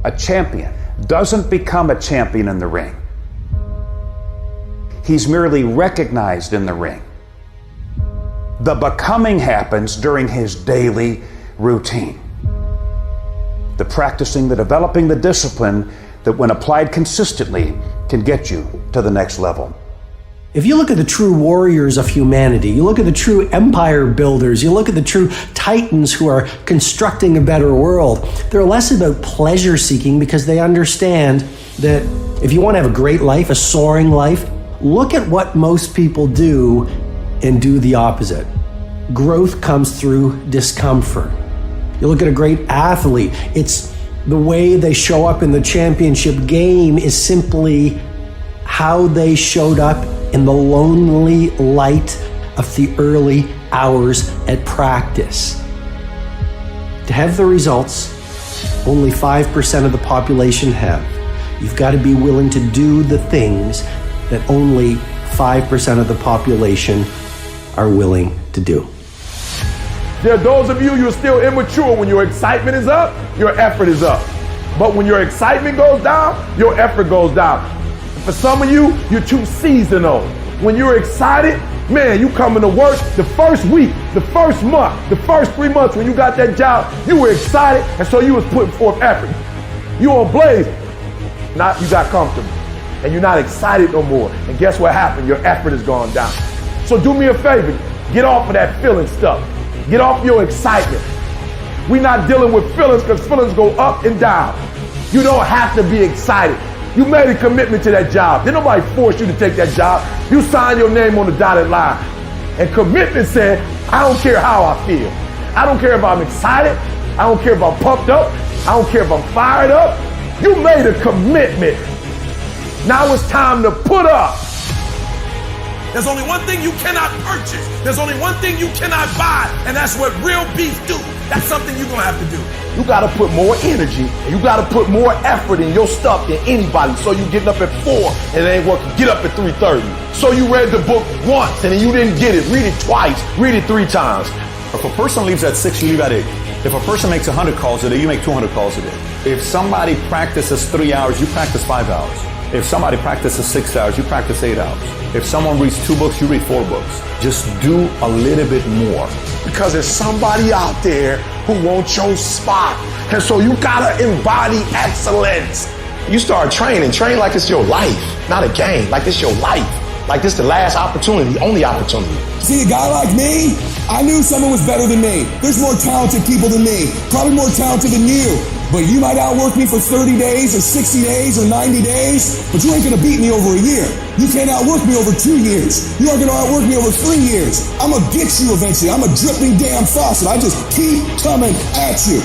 A champion doesn't become a champion in the ring. He's merely recognized in the ring. The becoming happens during his daily routine. The practicing, the developing, the discipline that when applied consistently can get you to the next level. If you look at the true warriors of humanity, you look at the true empire builders, you look at the true titans who are constructing a better world, they're less about pleasure seeking because they understand that if you want to have a great life, a soaring life, look at what most people do and do the opposite. Growth comes through discomfort. You look at a great athlete, it's the way they show up in the championship game is simply how they showed up in the lonely light of the early hours at practice. To have the results, only 5% of the population have. You've got to be willing to do the things that only 5% of the population are willing to do. There are those of you, you're still immature. When your excitement is up, your effort is up. But when your excitement goes down, your effort goes down. For some of you, you're too seasonal. When you're excited, man, you coming to work the first week, the first month, the first 3 months when you got that job, you were excited, and so you was putting forth effort. You on blaze. Now you got comfortable, and you're not excited no more. And guess what happened? Your effort has gone down. So do me a favor, get off of that feeling stuff. Get off your excitement. We're not dealing with feelings because feelings go up and down. You don't have to be excited. You made a commitment to that job. Didn't nobody force you to take that job. You signed your name on the dotted line. And commitment said, I don't care how I feel. I don't care if I'm excited. I don't care if I'm pumped up. I don't care if I'm fired up. You made a commitment. Now it's time to put up. There's only one thing you cannot purchase. There's only one thing you cannot buy, and that's what real beef do. That's something you're gonna have to do. You gotta put more energy, and you gotta put more effort in your stuff than anybody. So you getting up at 4 and it ain't working, get up at 3:30. So you read the book once and then you didn't get it, read it twice, read it 3 times. If a person leaves at 6, you leave at 8. If a person makes 100 calls a day, you make 200 calls a day. If somebody practices 3 hours, you practice 5 hours. If somebody practices 6 hours, you practice 8 hours. If someone reads 2 books, you read 4 books. Just do a little bit more. Because there's somebody out there who wants your spot. And so you gotta embody excellence. You start training, train like it's your life, not a game, like it's your life. Like this the last opportunity, only opportunity. See, a guy like me, I knew someone was better than me. There's more talented people than me, probably more talented than you. But you might outwork me for 30 days or 60 days or 90 days, but you ain't gonna beat me over a year. You can't outwork me over 2 years. You aren't gonna outwork me over 3 years. I'm gonna get you eventually. I'm a dripping damn faucet. I just keep coming at you.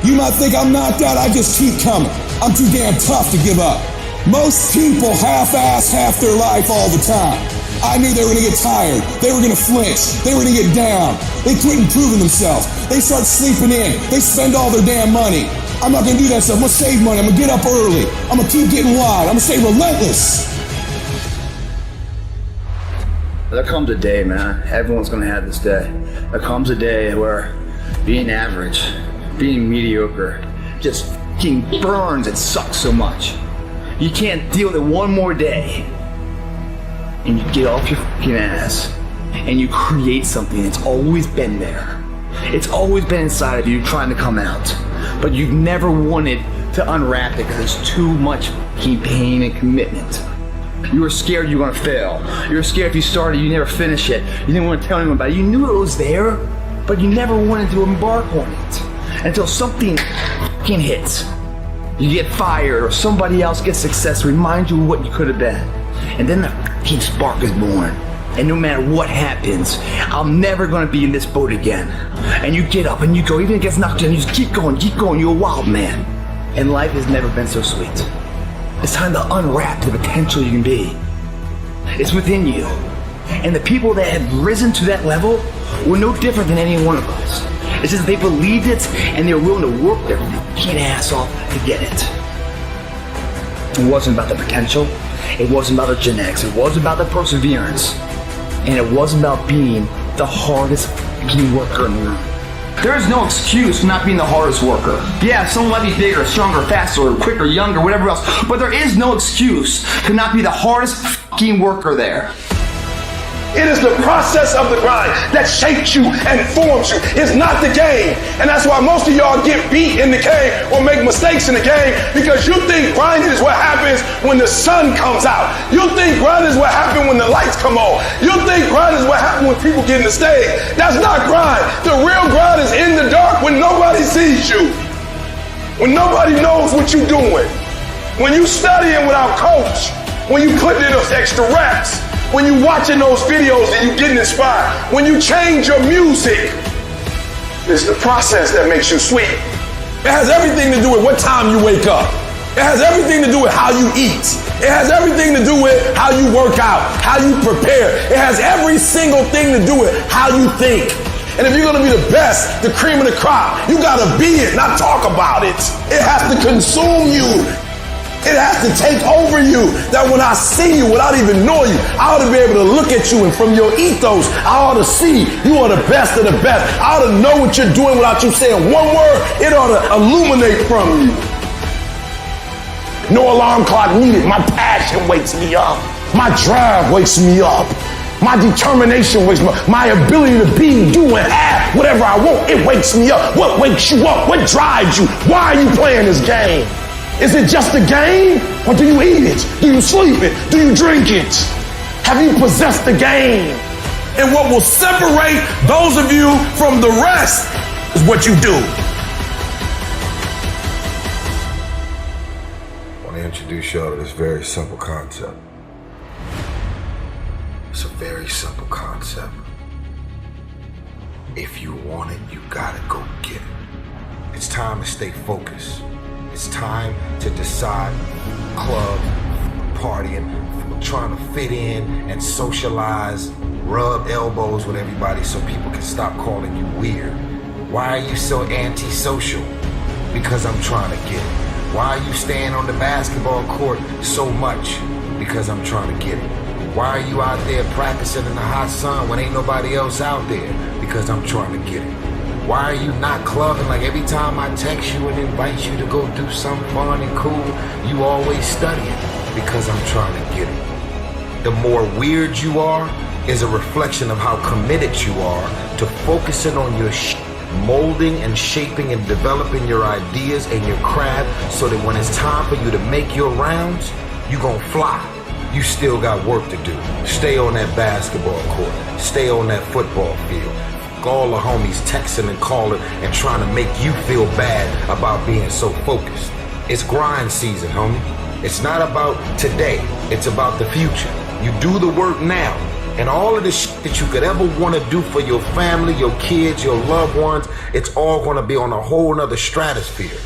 You might think I'm knocked out, I just keep coming. I'm too damn tough to give up. Most people half-ass half their life all the time. I knew they were gonna get tired. They were gonna flinch. They were gonna get down. They quit improving themselves. They start sleeping in. They spend all their damn money. I'm not gonna do that stuff. I'm gonna save money. I'm gonna get up early. I'm gonna keep getting wide. I'm gonna stay relentless. There comes a day, man. Everyone's gonna have this day. There comes a day where being average, being mediocre, just fucking burns and sucks so much. You can't deal with it one more day. And you get off your fucking ass and you create something that's always been there. It's always been inside of you trying to come out. But you've never wanted to unwrap it because there's too much fucking pain and commitment. You were scared you were gonna fail. You were scared if you started, you never finish it. You didn't want to tell anyone about it. You knew it was there, but you never wanted to embark on it until something fucking hits. You get fired or somebody else gets success, remind you of what you could have been. And then the fucking spark is born. And no matter what happens, I'm never gonna be in this boat again. And you get up and you go, even if it gets knocked down, you just keep going, you're a wild man. And life has never been so sweet. It's time to unwrap the potential you can be. It's within you. And the people that have risen to that level were no different than any one of us. It's just they believed it and they were willing to work their fucking ass off to get it. It wasn't about the potential. It wasn't about the genetics. It wasn't about the perseverance. And it wasn't about being the hardest fucking worker in the room. There is no excuse for not being the hardest worker. Yeah, someone might be bigger, stronger, faster, quicker, younger, whatever else, but there is no excuse to not be the hardest fucking worker there. It is the process of the grind that shapes you and forms you. It's not the game. And that's why most of y'all get beat in the game or make mistakes in the game, because you think grinding is what happens when the sun comes out. You think grinding is what happens when the lights come on. You think grinding is what happens when people get in the stage. That's not grind. The real grind is in the dark when nobody sees you. When nobody knows what you're doing. When you studying without coach. When you putting in those extra reps. When you watching those videos and you getting inspired, when you change your music, it's the process that makes you sweet. It has everything to do with what time you wake up. It has everything to do with how you eat. It has everything to do with how you work out, how you prepare. It has every single thing to do with how you think. And if you're gonna be the best, the cream of the crop, you gotta be it, not talk about it. It has to consume you. It has to take over you, that when I see you without even knowing you, I ought to be able to look at you, and from your ethos, I ought to see you are the best of the best. I ought to know what you're doing without you saying one word. It ought to illuminate from you. No alarm clock needed. My passion wakes me up. My drive wakes me up. My determination wakes me up. My ability to be, do, and have whatever I want, it wakes me up. What wakes you up? What drives you? Why are you playing this game? Is it just a game? Or do you eat it? Do you sleep it? Do you drink it? Have you possessed the game? And what will separate those of you from the rest is what you do. I want to introduce y'all to this very simple concept. It's a very simple concept. If you want it, you gotta go get it. It's time to stay focused. It's time to decide club, partying, trying to fit in and socialize, rub elbows with everybody so people can stop calling you weird. Why are you so antisocial? Because I'm trying to get it. Why are you staying on the basketball court so much? Because I'm trying to get it. Why are you out there practicing in the hot sun when ain't nobody else out there? Because I'm trying to get it. Why are you not clubbing? Like every time I text you and invite you to go do something fun and cool, you always studying. Because I'm trying to get it. The more weird you are is a reflection of how committed you are to focusing on your molding and shaping and developing your ideas and your craft so that when it's time for you to make your rounds, you gon' fly. You still got work to do. Stay on that basketball court. Stay on that football field. All the homies texting and calling and trying to make you feel bad about being so focused. It's grind season, homie. It's not about today. It's about the future. You do the work now. And all of the shit that you could ever want to do for your family, your kids, your loved ones, it's all going to be on a whole nother stratosphere.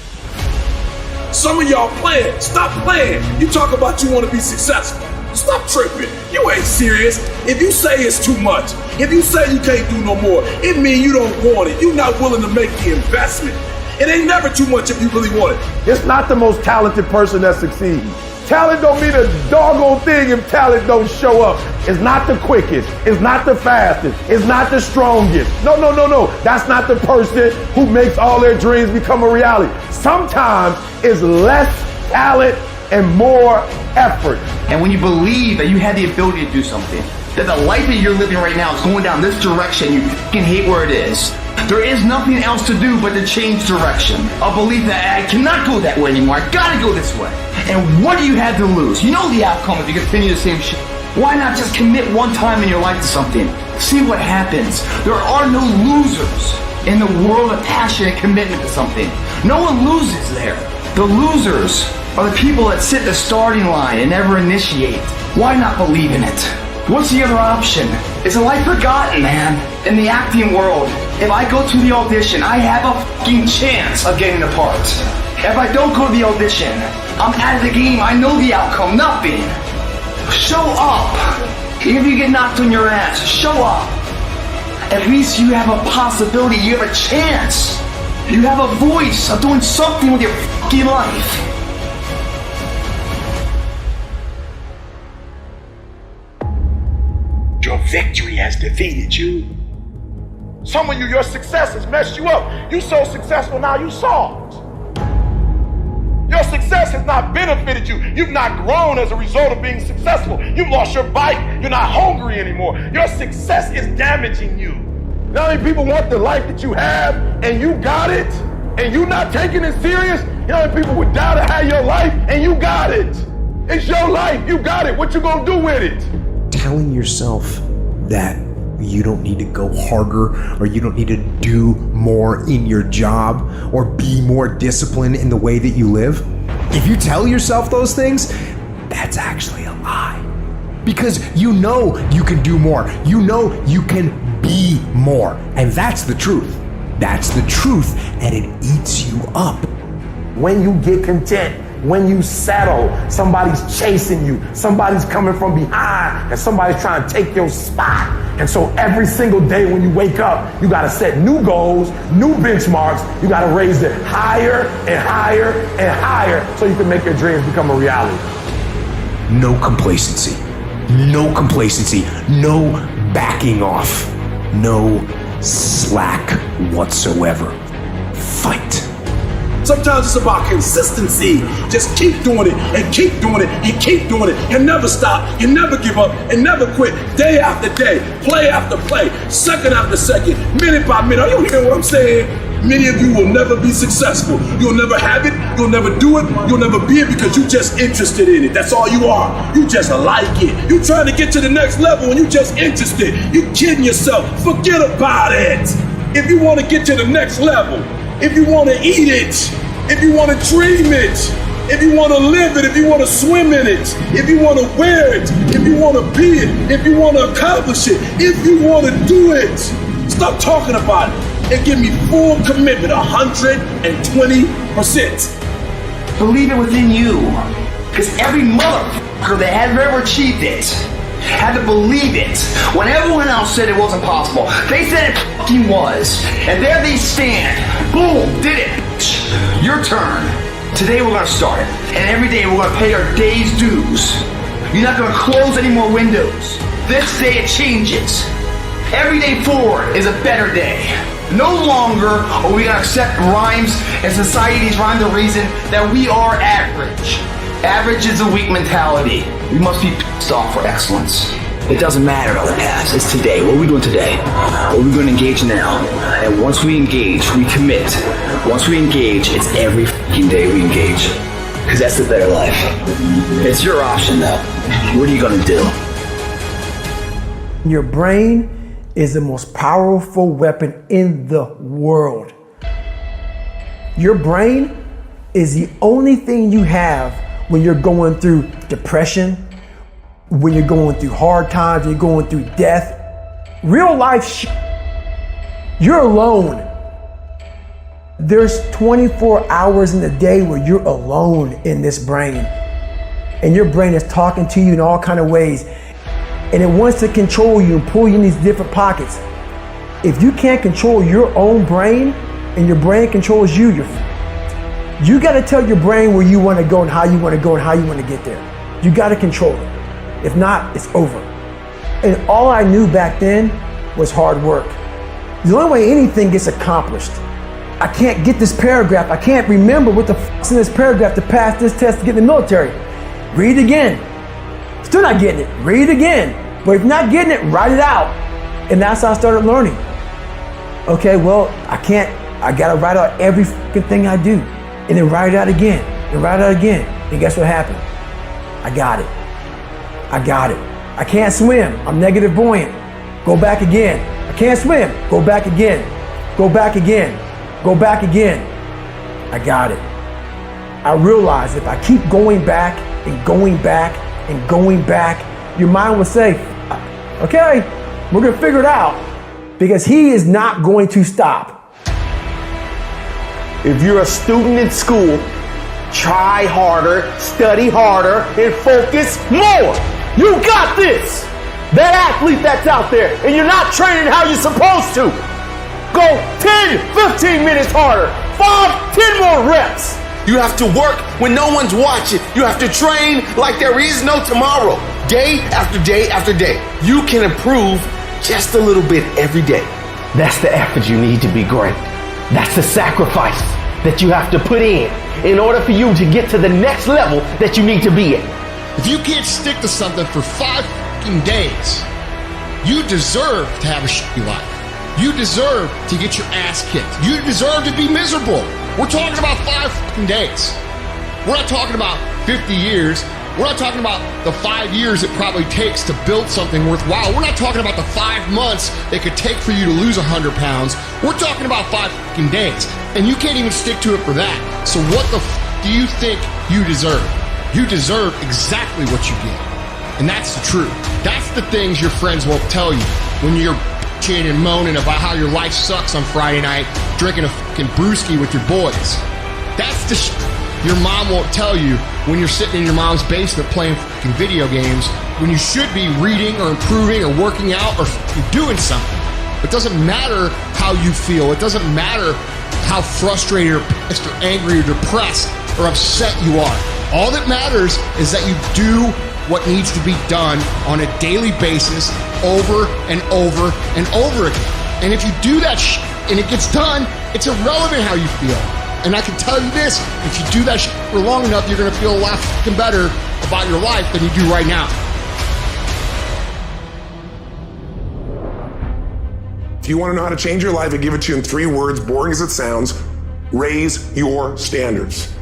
Some of y'all playing. Stop playing. You talk about you want to be successful. Stop tripping. You ain't serious. If you say it's too much, if you say you can't do no more, it means you don't want it. You're not willing to make the investment. It ain't never too much if you really want it. It's not the most talented person that succeeds. Talent don't mean a doggone thing if talent don't show up. It's not the quickest. It's not the fastest. It's not the strongest. No. That's not the person who makes all their dreams become a reality. Sometimes it's less talent and more effort. And when you believe that you have the ability to do something, that the life that you're living right now is going down this direction, you fucking hate where it is. There is nothing else to do but to change direction. A belief that I cannot go that way anymore. I gotta go this way. And what do you have to lose? You know the outcome if you continue the same shit. Why not just commit one time in your life to something? See what happens. There are no losers in the world of passion and commitment to something. No one loses there. The losers are the people that sit the starting line and never initiate. Why not believe in it? What's the other option? Is a life forgotten, man? In the acting world, if I go to the audition, I have a fucking chance of getting the part. If I don't go to the audition, I'm out of the game. I know the outcome. Nothing. Show up. Even if you get knocked on your ass, show up. At least you have a possibility. You have a chance. You have a voice of doing something with your fucking life. Your victory has defeated you. Some of you, your success has messed you up. You so successful now, you soft. Your success has not benefited you. You've not grown as a result of being successful. You've lost your bite. You're not hungry anymore. Your success is damaging you. You know how many people want the life that you have and you got it and you not taking it serious? You know how many people would die to have your life and you got it? It's your life. You got it. What you gonna do with it? Telling yourself that you don't need to go harder or you don't need to do more in your job or be more disciplined in the way that you live. If you tell yourself those things, that's actually a lie. Because you know you can do more. You know you can be more. And that's the truth. That's the truth, and it eats you up. When you get content, when you settle, somebody's chasing you, somebody's coming from behind, and somebody's trying to take your spot. And so every single day when you wake up, you gotta set new goals, new benchmarks. You gotta raise it higher and higher and higher so you can make your dreams become a reality. No complacency. No complacency. No backing off. No slack whatsoever. Fight. Sometimes it's about consistency. Just keep doing it and keep doing it and keep doing it and never stop and never give up and never quit. Day after day, play after play, second after second, minute by minute. Are you hearing what I'm saying? Many of you will never be successful. You'll never have it. You'll never do it. You'll never be it because you're just interested in it. That's all you are. You just like it. You're trying to get to the next level and you're just interested. You're kidding yourself. Forget about it. If you want to get to the next level, if you want to eat it, if you want to dream it, if you want to live it, if you want to swim in it, if you want to wear it, if you want to be it, if you want to accomplish it, if you want to do it, stop talking about it and give me full commitment, 120%. Believe it within you. Because every motherfucker that has ever achieved it had to believe it when everyone else said it wasn't possible. They said it fucking was. And there they stand. Boom, did it. Your turn. Today we're gonna start it. And every day we're gonna pay our day's dues. You're not gonna close any more windows. This day it changes. Every day forward is a better day. No longer are we gonna accept rhymes and society's rhyme the reason that we are average. Average is a weak mentality. We must be pissed off for excellence. It doesn't matter about the past. It's today. What are we doing today? What are we going to engage now? And once we engage, we commit. Once we engage, it's every fucking day we engage. Because that's the better life. It's your option though. What are you going to do? Your brain is the most powerful weapon in the world. Your brain is the only thing you have when you're going through depression, when you're going through hard times, you're going through death. Real life you're alone. There's 24 hours in the day where you're alone in this brain. And your brain is talking to you in all kinds of ways. And it wants to control you and pull you in these different pockets. If you can't control your own brain and your brain controls you, you got to tell your brain where you want to go and how you want to go and how you want to get there. You got to control it. If not, it's over. And all I knew back then was hard work. The only way anything gets accomplished. I can't get this paragraph. I can't remember what the fuck's in this paragraph to pass this test to get in the military. Read it again. Still not getting it. Read it again. But if you're not getting it, write it out. And that's how I started learning. Okay, well, I gotta write out every fucking thing I do. And then write it out again, and write it out again. And guess what happened? I got it. I can't swim. I'm negative buoyant. Go back again. I can't swim. Go back again. Go back again. Go back again. I got it. I realized if I keep going back and going back and going back, your mind will say, okay, we're gonna figure it out. Because he is not going to stop. If you're a student in school, try harder, study harder, and focus more. You got this. That athlete that's out there, and you're not training how you're supposed to. Go 10, 15 minutes harder, 5, 10 more reps. You have to work when no one's watching. You have to train like there is no tomorrow. Day after day after day. You can improve just a little bit every day. That's the effort you need to be great. That's the sacrifice that you have to put in order for you to get to the next level that you need to be at. If you can't stick to something for 5 fucking days, you deserve to have a shitty life. You deserve to get your ass kicked. You deserve to be miserable. We're talking about 5 fucking days. We're not talking about 50 years. We're not talking about the 5 years it probably takes to build something worthwhile. We're not talking about the 5 months it could take for you to lose 100 pounds. We're talking about 5 fucking days. And you can't even stick to it for that. So what the do you think you deserve? You deserve exactly what you get. And that's the truth. That's the things your friends won't tell you when you're bitching and moaning about how your life sucks on Friday night, drinking a fucking brewski with your boys. That's the your mom won't tell you when you're sitting in your mom's basement playing fucking video games when you should be reading or improving or working out or doing something. It doesn't matter how you feel. It doesn't matter how frustrated or pissed or angry or depressed or upset you are. All that matters is that you do what needs to be done on a daily basis over and over and over again. And if you do that and it gets done, it's irrelevant how you feel. And I can tell you this, if you do that for long enough, you're gonna feel a lot fucking better about your life than you do right now. If you want to know how to change your life, I give it to you in 3 words, boring as it sounds: raise your standards.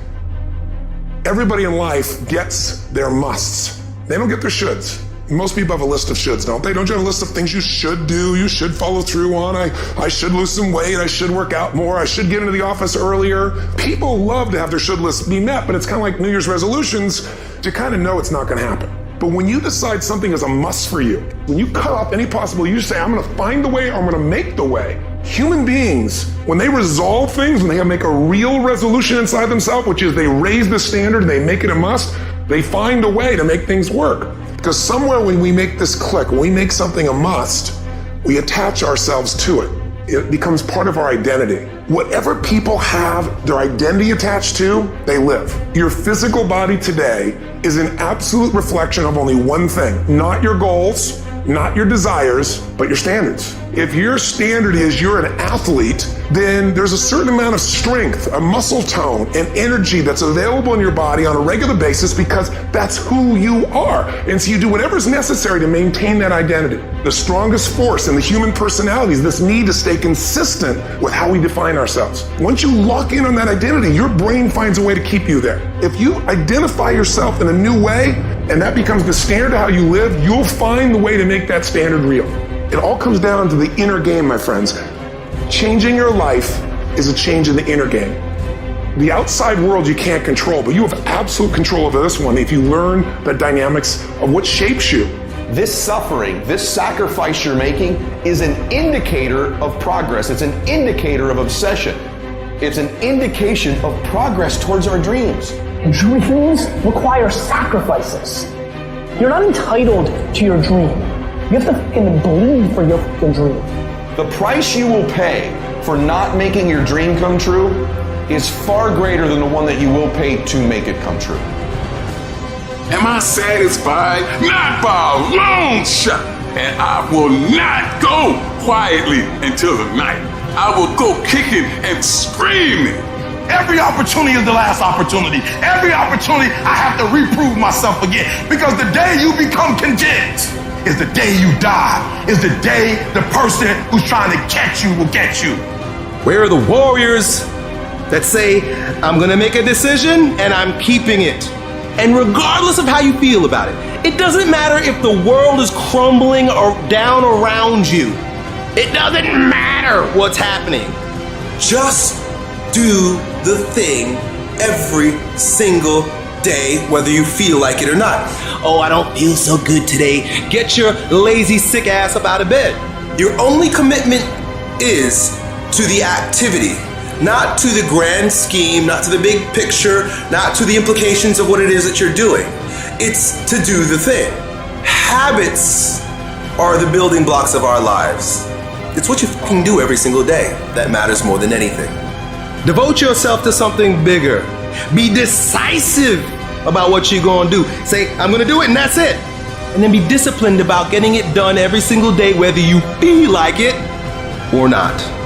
Everybody in life gets their musts. They don't get their shoulds. Most people have a list of shoulds, don't they? Don't you have a list of things you should do, you should follow through on? I should lose some weight, I should work out more, I should get into the office earlier. People love to have their should lists be met, but it's kind of like New Year's resolutions to kind of know it's not going to happen. But when you decide something is a must for you, when you cut off any possible, you say, I'm going to find the way, or I'm going to make the way. Human beings, when they resolve things, when they make a real resolution inside themselves, which is they raise the standard, they make it a must, they find a way to make things work. Because somewhere when we make this click, when we make something a must, we attach ourselves to it. It becomes part of our identity. Whatever people have their identity attached to, they live. Your physical body today is an absolute reflection of only one thing: not your goals, not your desires, but your standards. If your standard is you're an athlete, then there's a certain amount of strength, a muscle tone, and energy that's available in your body on a regular basis because that's who you are. And so you do whatever's necessary to maintain that identity. The strongest force in the human personality is this need to stay consistent with how we define ourselves. Once you lock in on that identity, your brain finds a way to keep you there. If you identify yourself in a new way, and that becomes the standard of how you live, you'll find the way to make that standard real. It all comes down to the inner game, my friends. Changing your life is a change in the inner game. The outside world you can't control, but you have absolute control over this one if you learn the dynamics of what shapes you. This suffering, this sacrifice you're making is an indicator of progress. It's an indicator of obsession. It's an indication of progress towards our dreams. Dreams require sacrifices. You're not entitled to your dream. You have to fucking bleed for your fucking dream. The price you will pay for not making your dream come true is far greater than the one that you will pay to make it come true. Am I satisfied? Not by a long shot. And I will not go quietly until the night. I will go kicking and screaming. Every opportunity is the last opportunity. Every opportunity I have to reprove myself again. Because the day you become content is the day you die. Is the day the person who's trying to catch you will get you. Where are the warriors that say, I'm gonna make a decision and I'm keeping it? And regardless of how you feel about it, it doesn't matter if the world is crumbling or down around you. It doesn't matter what's happening. Just do the thing every single day, whether you feel like it or not. Oh, I don't feel so good today. Get your lazy, sick ass up out of bed. Your only commitment is to the activity, not to the grand scheme, not to the big picture, not to the implications of what it is that you're doing. It's to do the thing. Habits are the building blocks of our lives. It's what you fucking do every single day that matters more than anything. Devote yourself to something bigger. Be decisive about what you're gonna do. Say, I'm gonna do it and that's it. And then be disciplined about getting it done every single day, whether you feel like it or not.